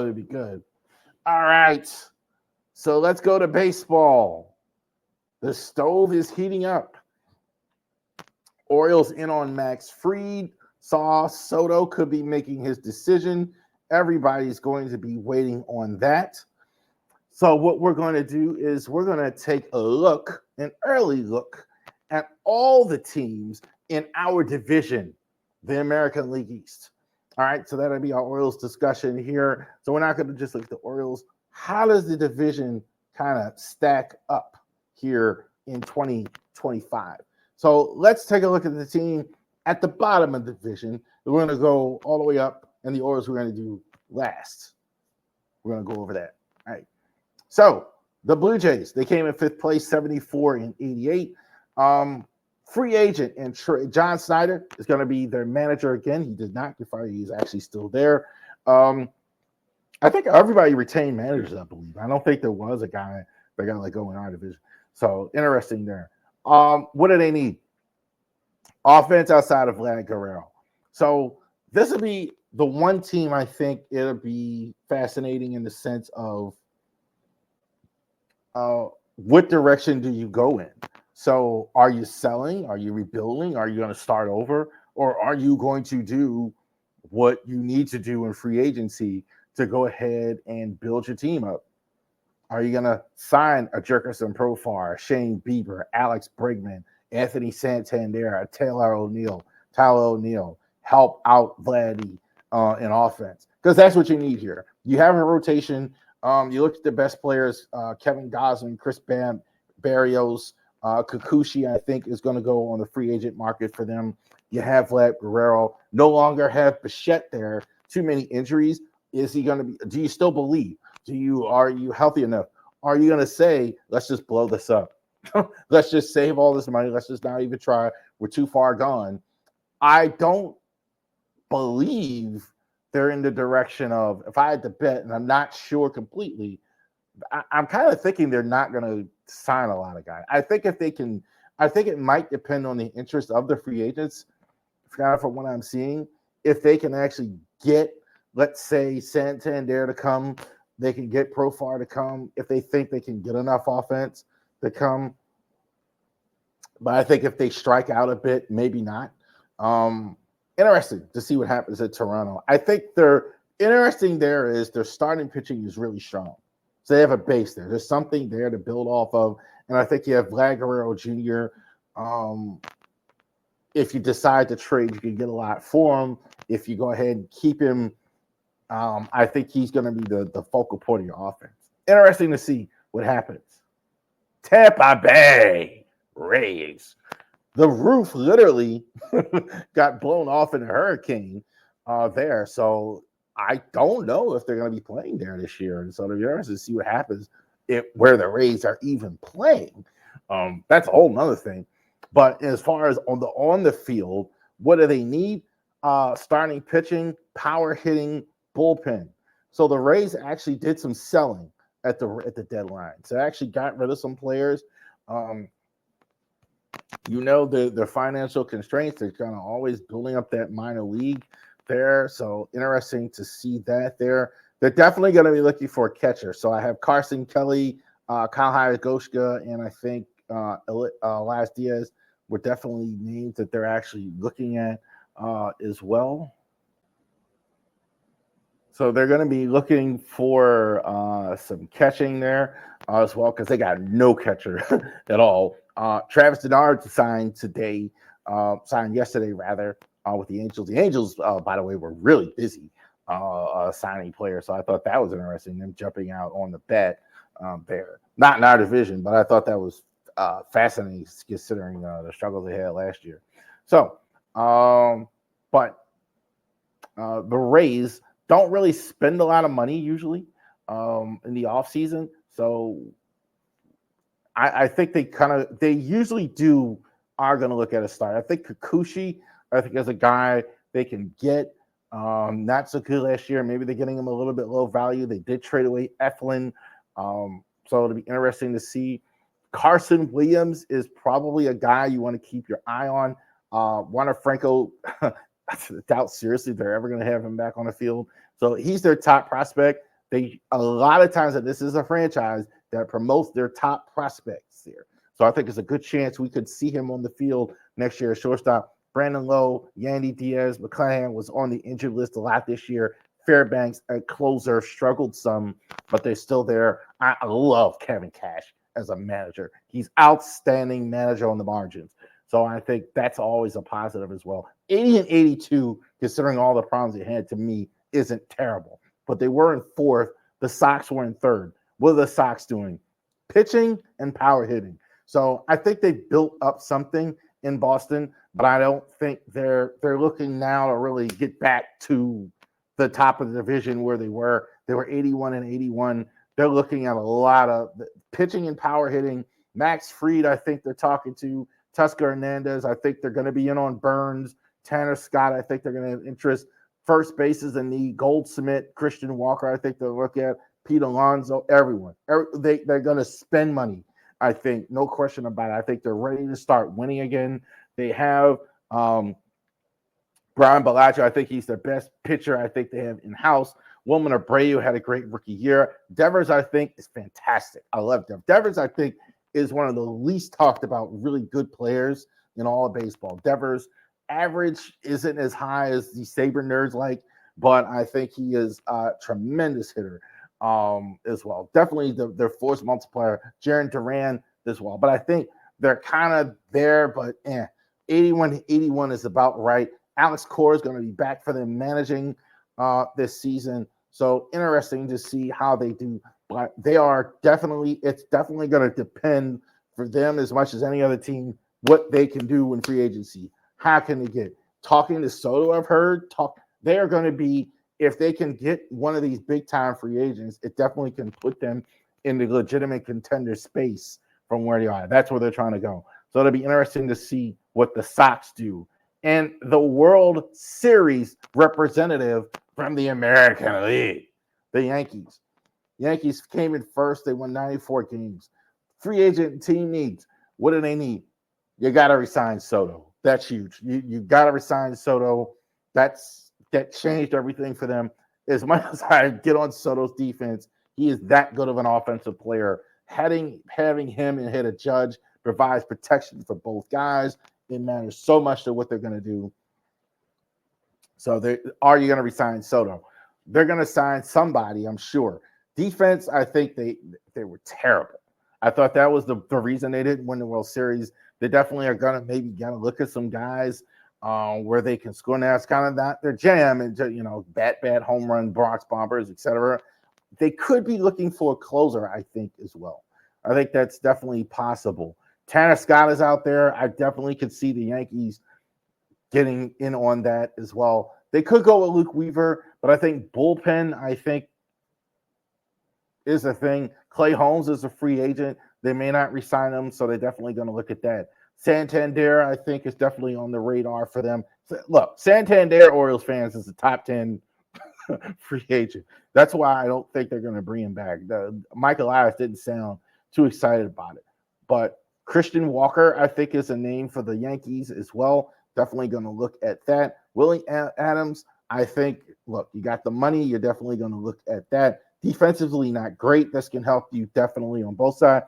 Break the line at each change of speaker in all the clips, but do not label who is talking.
It'd be good. All right. So let's go to baseball. The stove is heating up. Orioles in on Max Fried. Saw Soto could be making his decision. Everybody's going to be waiting on that. So what we're going to do is we're going to take a look, an early look, at all the teams in our division, the American League East. All right, so that'll be our Orioles discussion here. So we're not going to just look at the Orioles. How does the division kind of stack up here in 2025? So let's take a look at the team at the bottom of the division. We're going to go all the way up, and the Orioles we're going to do last. We're going to go over that. All right. So the Blue Jays, they came in fifth place, 74 and 88. Free agent and John Snyder is going to be their manager again. He did not get fired. He's actually still there. I think everybody retained managers, I believe. I don't think there was a guy that got let go in our division. So interesting there. What do they need? Offense outside of Vlad Guerrero. So this will be the one team I think it'll be fascinating in the sense of what direction do you go in? So are you selling? Are you rebuilding? Are you going to start over? Or are you going to do what you need to do in free agency to go ahead and build your team up? Are you going to sign a Jerkerson Profar, Shane Bieber, Alex Bregman, Anthony Santander, Tyler O'Neill, help out Vladdy in offense? Because that's what you need here. You have a rotation. You look at the best players, Kevin Gosman, Chris Barrios, Kikuchi, I think, is going to go on the free agent market for them. You have Vlad Guerrero. No longer have Bichette there. Too many injuries. Is he going to be? Do you still believe? Are you healthy enough? Are you going to say, let's just blow this up? Let's just save all this money. Let's just not even try. We're too far gone. I don't believe they're in the direction of, if I had to bet, and I'm not sure completely, I'm kind of thinking they're not going to sign a lot of guys. I think if they can, I think it might depend on the interest of the free agents. From what I'm seeing, if they can actually get, let's say, Santander to come, they can get Profar to come, if they think they can get enough offense to come. But I think if they strike out a bit, maybe not. Interesting to see what happens at Toronto. I think they're interesting there is their starting pitching is really strong. So they have a base there. There's something there to build off of. And I think you have Vlad Guerrero Jr. If you decide to trade, you can get a lot for him. If you go ahead and keep him, I think he's going to be the focal point of your offense. Interesting to see what happens. Tampa Bay Rays. The roof literally got blown off in a hurricane there. So I don't know if they're going to be playing there this year. And so to be honest, to see what happens where the Rays are even playing. That's a whole nother thing. But as far as on the field, what do they need? Starting pitching, power hitting, bullpen. So the Rays actually did some selling at the deadline. So they actually got rid of some players. Their financial constraints, they're kind of always building up that minor league there. So interesting to see that there. They're definitely going to be looking for a catcher. So I have Carson Kelly, Kyle Hyagoshka, and I think Elias Diaz were definitely names that they're actually looking at as well. So they're going to be looking for some catching there as well because they got no catcher at all. Travis Denard signed yesterday rather, with the Angels. The Angels, by the way, were really busy signing players. So I thought that was interesting, them jumping out on the bet there. Not in our division, but I thought that was fascinating considering the struggles they had last year. So, but the Rays don't really spend a lot of money usually in the offseason. So I think they usually are going to look at a start. I think Kikuchi, as a guy they can get. Not so good last year. Maybe they're getting him a little bit low value. They did trade away Eflin. So it'll be interesting to see. Carson Williams is probably a guy you want to keep your eye on. Juan Franco, I doubt seriously they're ever going to have him back on the field. So he's their top prospect. A lot of times that this is a franchise that promotes their top prospects here. So I think it's a good chance we could see him on the field next year at shortstop. Brandon Lowe, Yandy Diaz, McClanahan was on the injured list a lot this year. Fairbanks at closer struggled some, but they're still there. I love Kevin Cash as a manager. He's outstanding manager on the margins. So I think that's always a positive as well. 80 and 82, considering all the problems they had, to me, isn't terrible. But they were in fourth. The Sox were in third. What are the Sox doing? Pitching and power hitting. So I think they built up something in Boston, but I don't think they're looking now to really get back to the top of the division where they were. They were 81 and 81. They're looking at a lot of pitching and power hitting. Max Fried, I think they're talking to. Tusker Hernandez, I think they're going to be in on Burns. Tanner Scott, I think they're going to have interest. First bases in the Goldsmith, Christian Walker, I think they'll look at. Pete Alonso, everyone. They're going to spend money, I think. No question about it. I think they're ready to start winning again. They have Brian Bellagio. I think he's their best pitcher. I think they have in-house. Wilman Abreu had a great rookie year. Devers, I think, is fantastic. I love Devers. Devers, I think, is one of the least talked about really good players in all of baseball. Devers' average isn't as high as the Sabre nerds like, but I think he is a tremendous hitter as well. Definitely their force multiplier. Jaron Duran as well. But I think they're kind of there, but 81 is about right. Alex Cora is going to be back for them managing this season. So interesting to see how they do. But it's definitely going to depend for them as much as any other team what they can do in free agency. How can they get? Talking to Soto, I've heard, they are going to be, if they can get one of these big-time free agents, it definitely can put them in the legitimate contender space from where they are. That's where they're trying to go. So it'll be interesting to see what the Sox do. And the World Series representative from the American League, the Yankees. Yankees came in first. They won 94 games. Free agent team needs. What do they need? You got to resign Soto. That's huge. You got to resign Soto. That changed everything for them. As much as I get on Soto's defense, he is that good of an offensive player. Having him and hit a Judge provides protection for both guys. It matters so much to what they're going to do. So are you going to resign Soto? They're going to sign somebody, I'm sure. Defense, I think they were terrible. I thought that was the reason they didn't win the World Series. They definitely are going to maybe get a look at some guys where they can score. Now it's kind of not their jam, and bad home run, Bronx Bombers, etc. They could be looking for a closer, I think, as well. I think that's definitely possible. Tanner Scott is out there. I definitely could see the Yankees getting in on that as well. They could go with Luke Weaver, but I think bullpen, is a thing. Clay Holmes is a free agent. They may not re-sign him, so they're definitely going to look at that. Santander, I think, is definitely on the radar for them. So, look, Santander, Orioles fans, is a top 10 free agent. That's why I don't think they're going to bring him back. Michael Elias didn't sound too excited about it. But Christian Walker, I think, is a name for the Yankees as well. Definitely going to look at that. Willie Adams, I think, look, you got the money. You're definitely going to look at that. Defensively, not great. This can help you definitely on both sides.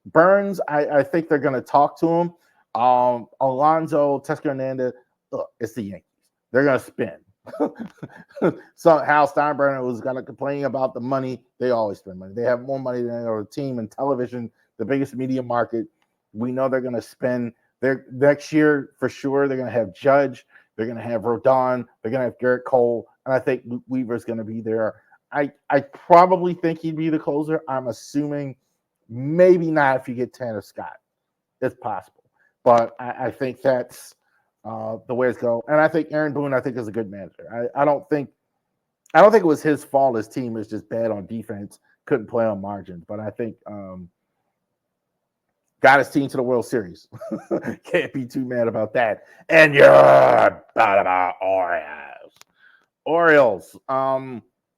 Burns, I think they're going to talk to him. Alonso, Teoscar Hernandez, look, it's the Yankees. They're going to spend. So Hal Steinbrenner was going to complain about the money. They always spend money. They have more money than any other team in television, the biggest media market. We know they're going to spend. Next year, for sure, they're going to have Judge. They're going to have Rodon. They're going to have Garrett Cole. And I think Luke Weaver is going to be there. I probably think he'd be the closer. I'm assuming maybe not if you get Tanner Scott. It's possible. But I think that's the way it's going. And I think Aaron Boone, is a good manager. I don't think it was his fault. His team was just bad on defense, couldn't play on margins. But I think got his team to the World Series. Can't be too mad about that. And you're bad about Orioles.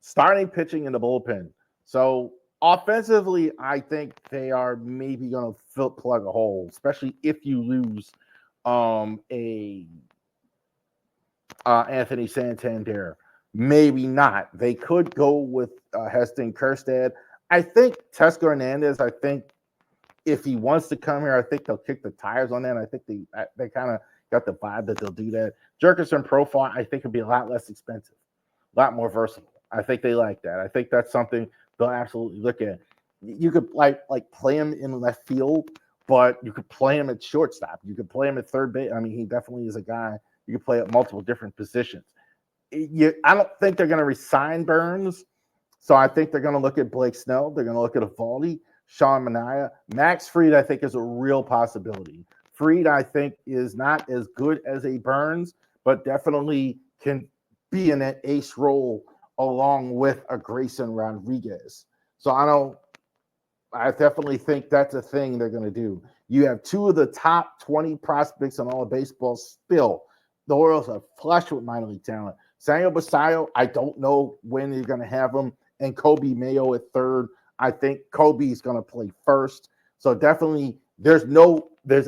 Starting pitching in the bullpen. So offensively, I think they are maybe going to plug a hole, especially if you lose Anthony Santander. maybe not. They could go with Heston Kjerstad. I think Teoscar Hernandez, I think if he wants to come here, I think they'll kick the tires on that. I think they kind of got the vibe that they'll do that. Jurgensen Profile, I think, would be a lot less expensive, a lot more versatile. I think they like that. I think that's something they'll absolutely look at. You could like play him in left field, but you could play him at shortstop. You could play him at third base. I mean, he definitely is a guy you could play at multiple different positions. I don't think they're going to resign Burns, so I think they're going to look at Blake Snell. They're going to look at Eovaldi, Sean Manaea. Max Fried, I think, is a real possibility. Fried, I think, is not as good as a Burns, but definitely can be in an ace role along with a Grayson Rodriguez. So I definitely think that's a thing they're going to do. You have two of the top 20 prospects in all of baseball still. The Orioles are flush with minor league talent. Samuel Basallo, I don't know when you're going to have him, and Kobe Mayo at third. I think Kobe's going to play first. So definitely there's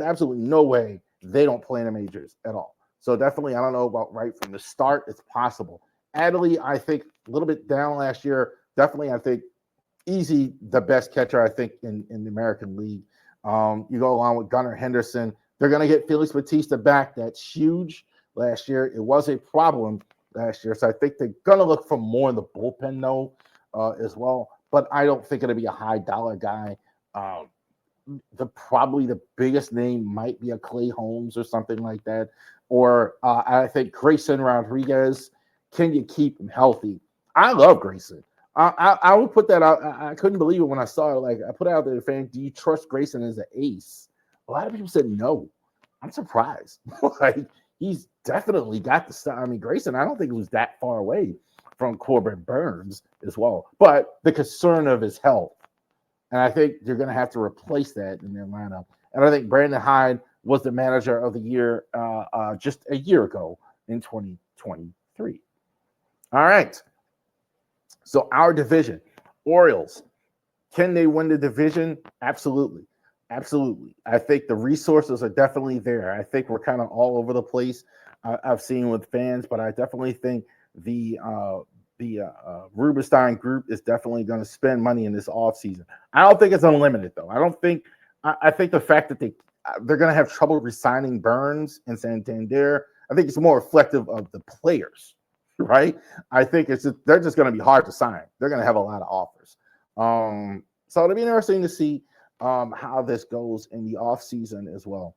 absolutely no way they don't play in the majors at all. So definitely, I don't know about right from the start. It's possible. Adley, I think, a little bit down last year. Definitely, I think, easy the best catcher, I think, in the American League. You go along with Gunnar Henderson. They're going to get Felix Bautista back. That's huge. Last year, it was a problem last year. So I think they're going to look for more in the bullpen, though, as well. But I don't think it'll be a high-dollar guy. Probably the biggest name might be a Clay Holmes or something like that. Or I think Grayson Rodriguez. Can you keep him healthy? I love Grayson. I would put that out. I couldn't believe it when I saw it. Like, I put it out there to fans, do you trust Grayson as an ace? A lot of people said no. I'm surprised. Like, he's definitely got the stuff. I mean, Grayson, I don't think he was that far away from Corbin Burns as well. But the concern of his health. And I think you're going to have to replace that in their lineup. And I think Brandon Hyde was the manager of the year just a year ago in 2023. All right. So our division, Orioles, can they win the division? Absolutely. Absolutely. I think the resources are definitely there. I think we're kind of all over the place. I've seen with fans, but I definitely think the Rubenstein group is definitely going to spend money in this offseason. I don't think it's unlimited, though. I think the fact that they're going to have trouble resigning Burns and Santander, I think it's more reflective of the players. Right? I think they're just going to be hard to sign. They're going to have a lot of offers. So it'll be interesting to see how this goes in the offseason as well.